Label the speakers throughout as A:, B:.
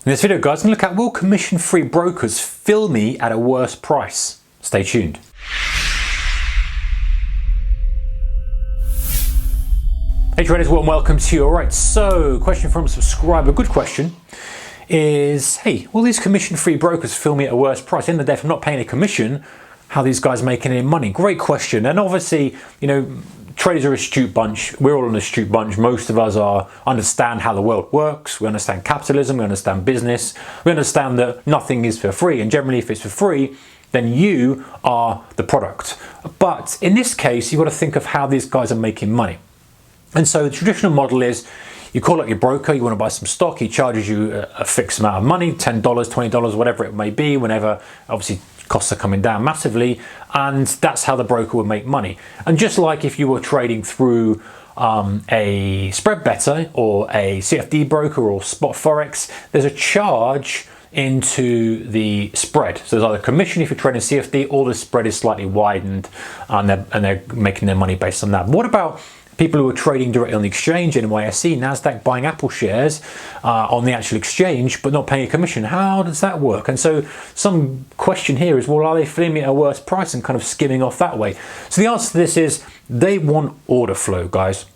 A: In this video, guys, I'm going to look at, will commission-free brokers fill me at a worse price? Stay tuned. Hey traders, well, welcome to you. All right, so question from a subscriber, good question, is, hey, will these commission-free brokers fill me at a worse price? In the day, if I'm not paying a commission, how are these guys making any money? Great question. And obviously, you know, traders are an astute bunch. We're all an astute bunch. Most of us understand how the world works. We understand capitalism. We understand business. We understand that nothing is for free. And generally, if it's for free, then you are the product. But in this case, you've got to think of how these guys are making money. And so the traditional model is you call up your broker, you want to buy some stock, he charges you a fixed amount of money, $10, $20, whatever it may be, whenever obviously costs are coming down massively, and that's how the broker will make money. And just like if you were trading through a spread better or a CFD broker or spot forex, there's a charge into the spread. So there's either commission if you're trading CFD, or the spread is slightly widened and they're making their money based on that. But what about people who are trading directly on the exchange, NYSE, NASDAQ, buying Apple shares on the actual exchange, but not paying a commission? How does that work? And so some question here is, well, are they filling me at a worse price and kind of skimming off that way? So the answer to this is they want order flow, guys.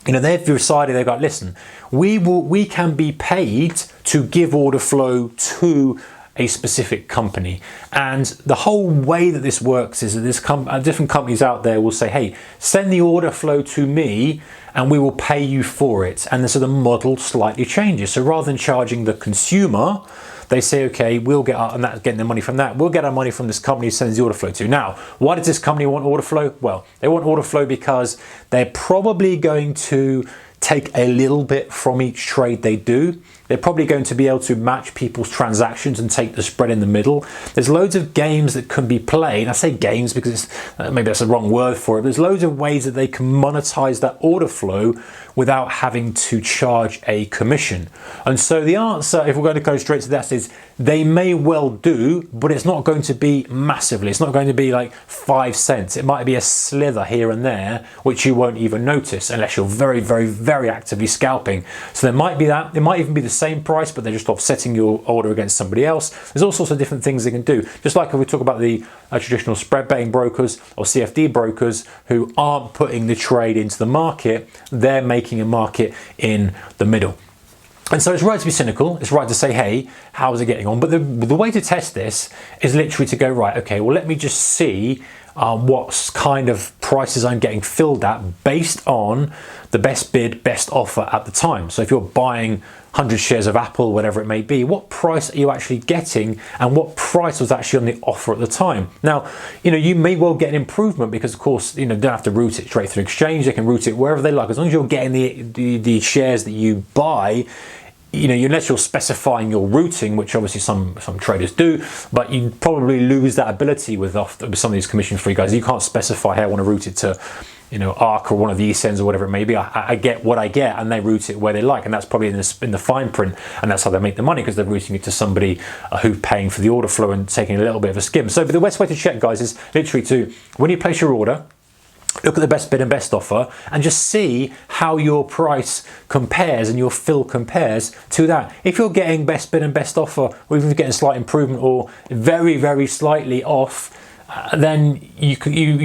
A: You know, they've decided, they've got, listen, we can be paid to give order flow to a specific company. And the whole way that this works is that different companies out there will say, hey, send the order flow to me and we will pay you for it. And so the model slightly changes. So rather than charging the consumer, they say, okay, we'll get our, and that's getting the money from that, we'll get our money from this company who sends the order flow to. Now, why does this company want order flow? Well, they want order flow because they're probably going to take a little bit from each trade they do. They're probably going to be able to match people's transactions and take the spread in the middle. There's loads of games that can be played. I say games because maybe that's the wrong word for it. But there's loads of ways that they can monetize that order flow without having to charge a commission. And so the answer, if we're going to go straight to that, is they may well do, but it's not going to be massively. It's not going to be like 5 cents. It might be a slither here and there, which you won't even notice unless you're very, very, very actively scalping. So there might be that. It might even be the same price, but they're just offsetting your order against somebody else. There's all sorts of different things they can do. Just like if we talk about the traditional spread betting brokers or CFD brokers who aren't putting the trade into the market, they're making a market in the middle. And so it's right to be cynical. It's right to say, hey, how's it getting on? But the way to test this is literally to go, right, okay, well, let me just see what kind of prices I'm getting filled at based on the best bid, best offer at the time. So if you're buying 100 shares of Apple, whatever it may be, what price are you actually getting and what price was actually on the offer at the time? Now, you know, you may well get an improvement because, of course, you know, don't have to route it straight through exchange. They can route it wherever they like. As long as you're getting the shares that you buy, you know, unless you're specifying your routing, which obviously some traders do, but you probably lose that ability with some of these commission-free guys. You can't specify, hey, I want to route it to, you know, ARC or one of the ESNs or whatever it may be. I get what I get, and they route it where they like, and that's probably in the fine print, and that's how they make the money, because they're routing it to somebody who's paying for the order flow and taking a little bit of a skim. So the best way to check, guys, is literally to, when you place your order, look at the best bid and best offer and just see how your price compares and your fill compares to that. If you're getting best bid and best offer, or even getting slight improvement or very, very slightly off, then you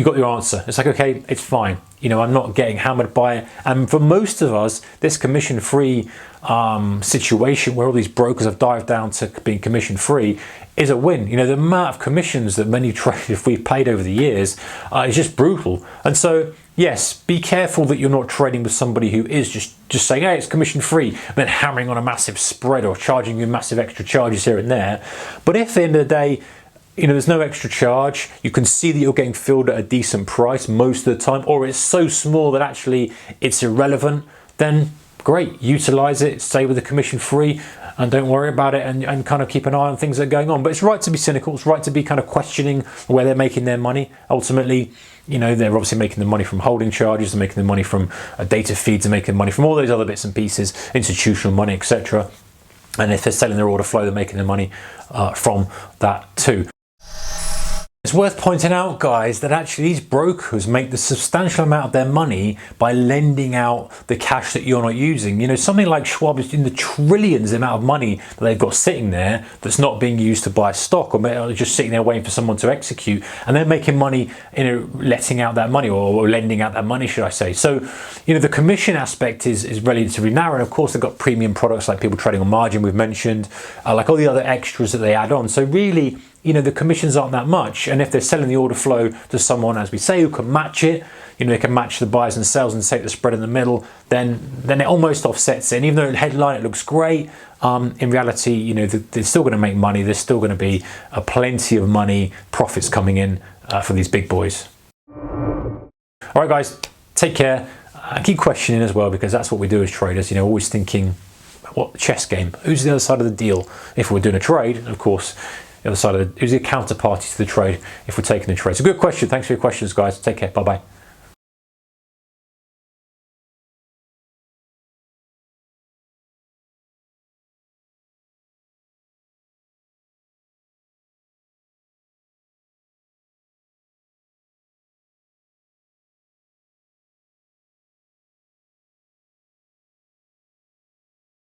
A: got your answer. It's like, okay, it's fine. You know, I'm not getting hammered by it. And for most of us, this commission-free situation where all these brokers have dived down to being commission-free is a win. You know, the amount of commissions that many traders we've paid over the years is just brutal. And so, yes, be careful that you're not trading with somebody who is just saying, hey, it's commission-free, and then hammering on a massive spread or charging you massive extra charges here and there. But if at the end of the day, you know, there's no extra charge, you can see that you're getting filled at a decent price most of the time, or it's so small that actually it's irrelevant, then great, utilize it, stay with the commission free, and don't worry about it, and kind of keep an eye on things that are going on. But it's right to be cynical. It's right to be kind of questioning where they're making their money. Ultimately, you know, they're obviously making the money from holding charges, they're making the money from data feeds, they're making money from all those other bits and pieces, institutional money, etc. And if they're selling their order flow, they're making their money from that too. it's worth pointing out, guys, that actually these brokers make the substantial amount of their money by lending out the cash that you're not using. You know, something like Schwab is in the trillions amount of money that they've got sitting there that's not being used to buy stock, or just sitting there waiting for someone to execute, and they're making money, you know, letting out that money, or lending out that money, should I say. So, you know, the commission aspect is relatively narrow. And of course, they've got premium products like people trading on margin, we've mentioned, like all the other extras that they add on. So really, you know, the commissions aren't that much. And if they're selling the order flow to someone, as we say, who can match it, you know, they can match the buys and sells and take the spread in the middle, then it almost offsets it. And even though in headline it looks great, in reality, you know, they're still going to make money. There's still going to be plenty of money, profits coming in for these big boys. All right, guys, take care. Keep questioning as well, because that's what we do as traders. You know, always thinking, what chess game? Who's the other side of the deal? If we're doing a trade, of course, the other side of who's the counterparty to the trade if we're taking the trade? It's a good question. Thanks for your questions, guys. Take care. Bye-bye.